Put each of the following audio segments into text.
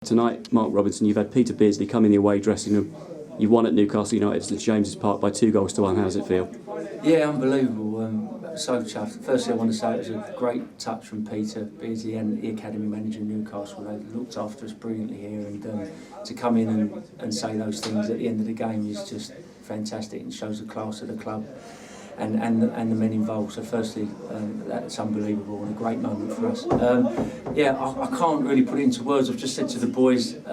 Tonight, Mark Robinson, you've had Peter Beardsley come in the away dressing room. You've won at Newcastle United at St James's Park by 2-1. How does it feel? Yeah, unbelievable. So chuffed. Firstly, I want to say it was a great touch from Peter Beardsley and the academy manager of Newcastle. They looked after us brilliantly here, and to come in and say those things at the end of the game is just fantastic and shows the class of the club and the men involved. So firstly, that's unbelievable and a great moment for us. I can't really put it into words. I've just said to the boys, it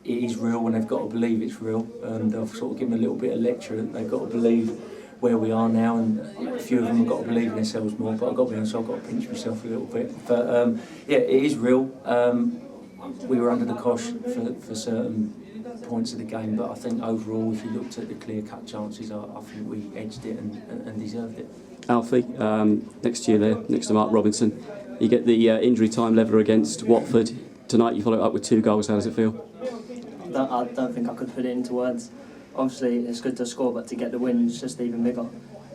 is real and they've got to believe it's real. I've sort of given a little bit of lecture that they've got to believe where we are now, and a few of them have got to believe in themselves more, but I've got to be honest, I've got to pinch myself a little bit. But it is real. We were under the cosh for certain points of the game, but I think overall, if you looked at the clear-cut chances, I think we edged it and deserved it. Alfie, next to you there, next to Mark Robinson, you get the injury time leveller against Watford. Tonight you follow it up with 2 goals. How does it feel? I don't think I could put it into words. Obviously it's good to score, but to get the win is just even bigger.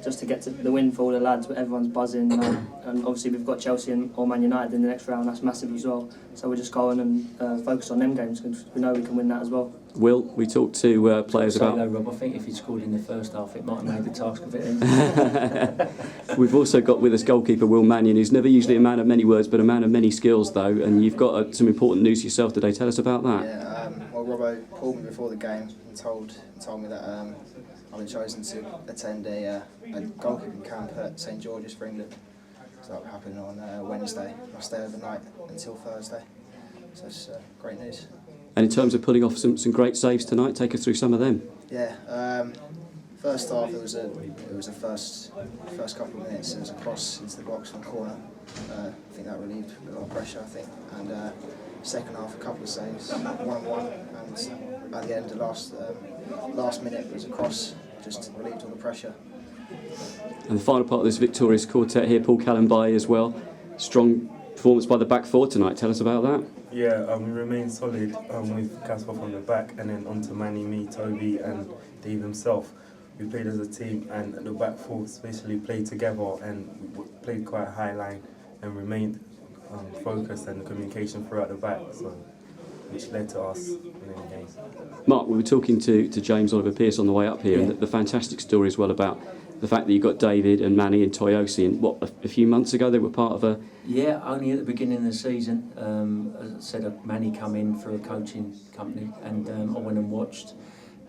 Just to get to the win for all the lads, but everyone's buzzing, and obviously we've got Chelsea or Man United in the next round. That's massive as well. So we're just going and focus on them games because we know we can win that as well. Will, we talked to players about... Though, Rob, I think if he'd scored in the first half, it might have made the task a bit easier. We've also got with us goalkeeper Will Mannion, who's never usually a man of many words, but a man of many skills, though. And you've got some important news yourself today. Tell us about that. Yeah, well, Robbo called me before the game and told me that I've been chosen to attend a goalkeeping camp at St George's for England. So that'll happen on Wednesday. I'll stay overnight until Thursday. So it's great news. And in terms of pulling off some great saves tonight, take us through some of them. Yeah, first half it was a first couple of minutes. It was a cross into the box from the corner. I think that relieved a lot of pressure. I think, and second half a couple of saves, 1-1, and at the end, the last minute was a cross, just relieved all the pressure. And the final part of this victorious quartet here, Paul Callenby as well. Strong performance by the back four tonight. Tell us about that. Yeah, we remained solid with Casper from the back, and then onto Manny, me, Toby and Dave himself. We played as a team, and the back four basically played together and we played quite a high line and remained focused and communication throughout the back, so which led to us winning the game. Mark, we were talking to James Oliver Pearce on the way up here, and the fantastic story as well about the fact that you got David and Manny and Toyosi, and a few months ago they were part of a... Yeah, only at the beginning of the season. As I said, Manny come in for a coaching company, and I went and watched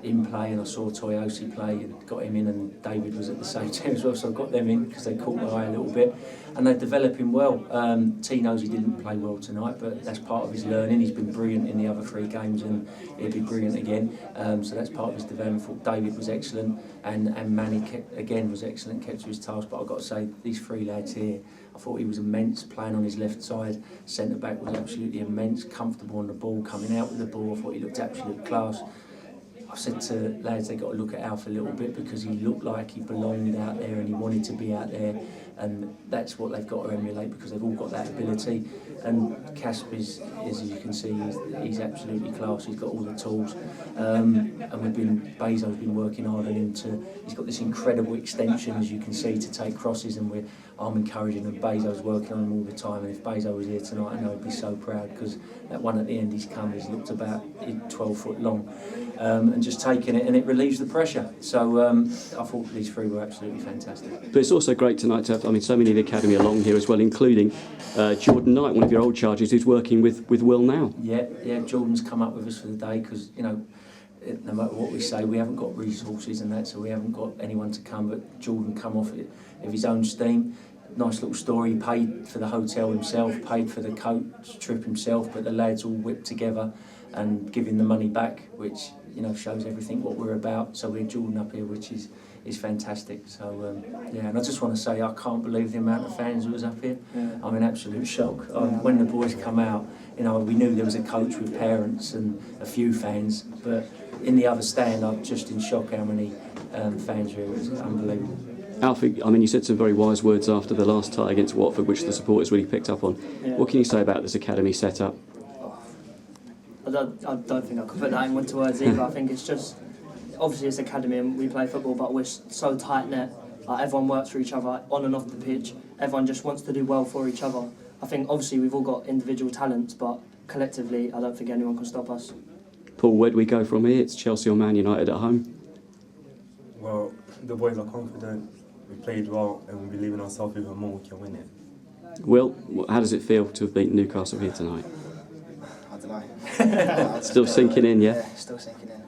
him play, and I saw Toyosi play and got him in, and David was at the same team as well, so I got them in because they caught my eye a little bit, and they're developing well. T knows he didn't play well tonight, but that's part of his learning. He's been brilliant in the other 3 games, and he'll be brilliant again, so that's part of his development. David was excellent, and Manny was excellent, kept to his task, but I've got to say, these 3 lads here, I thought he was immense, playing on his left side. Centre-back was absolutely immense, comfortable on the ball, coming out with the ball. I thought he looked absolute class. I said to lads, they got to look at Alf a little bit because he looked like he belonged out there and he wanted to be out there, and that's what they've got to emulate because they've all got that ability. And Casp is as you can see, he's absolutely class. He's got all the tools, and Bezo's been working hard on him he's got this incredible extension, as you can see, to take crosses, and I'm encouraging him. Bezo's working on him all the time, and if Bezo was here tonight, I know he'd be so proud because that one at the end he's looked about 12 foot long, and just taking it, and it relieves the pressure. So I thought these 3 were absolutely fantastic. But it's also great tonight to have, so many of the academy along here as well, including Jordan Knight, one of your old charges, who's working with Will now. Yeah, Jordan's come up with us for the day because, no matter what we say, we haven't got resources and that, so we haven't got anyone to come, but Jordan come off it of his own steam. Nice little story, he paid for the hotel himself, paid for the coach trip himself, but the lads all whipped together and giving the money back, which shows everything what we're about. So we're Jordan up here, which is fantastic. So and I just want to say I can't believe the amount of fans who was up here. I'm in absolute shock. When the boys come out, we knew there was a coach with parents and a few fans, but in the other stand I'm just in shock how many fans were here. It was unbelievable. Alfie, you said some very wise words after the last tie against Watford, which the supporters really picked up on. Yeah. What can you say about this academy setup? I don't think I could put that into words either. I think it's just, obviously it's academy and we play football, but we're so tight-knit. Everyone works for each other on and off the pitch. Everyone just wants to do well for each other. I think obviously we've all got individual talents, but collectively, I don't think anyone can stop us. Paul, where do we go from here? It's Chelsea or Man United at home. Well, the boys are confident, we played well, and we believe in ourselves even more, we can win it. Will, how does it feel to have beaten Newcastle here tonight? I don't know. Still sinking in, yeah? Yeah, still sinking in.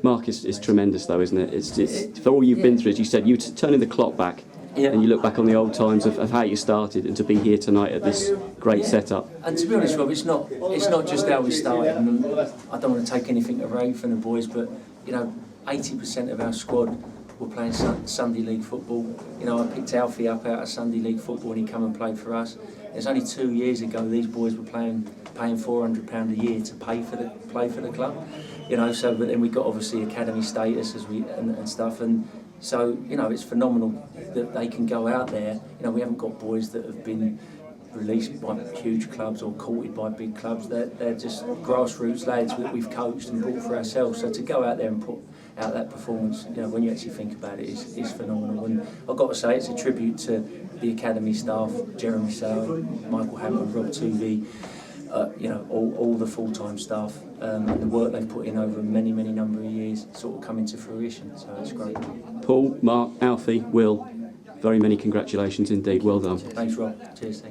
Mark, is tremendous though, isn't it? It's for all you've been through, as you said, turning the clock back and you look back on the old times of how you started and to be here tonight at this great setup. And to be honest, Rob, it's not just how we started. And I don't want to take anything away from the boys, but 80% of our squad were playing Sunday League football. I picked Alfie up out of Sunday League football and he come and played for us. It's only 2 years ago these boys were paying £400 a year to play for the club. So but then we got obviously academy status and stuff, and so it's phenomenal that they can go out there. We haven't got boys that have been released by huge clubs or courted by big clubs. They're just grassroots lads that we've coached and brought for ourselves. So to go out there and put out that performance, when you actually think about it, is phenomenal. And I've got to say, it's a tribute to the academy staff, Jeremy Sale, Michael Hammond, Rob Tuvey, all the full-time staff, and the work they've put in over many number of years sort of coming to fruition. So it's great. Paul, Mark, Alfie, Will, very many congratulations indeed. Well done. Thanks, Rob. Cheers. Thank you.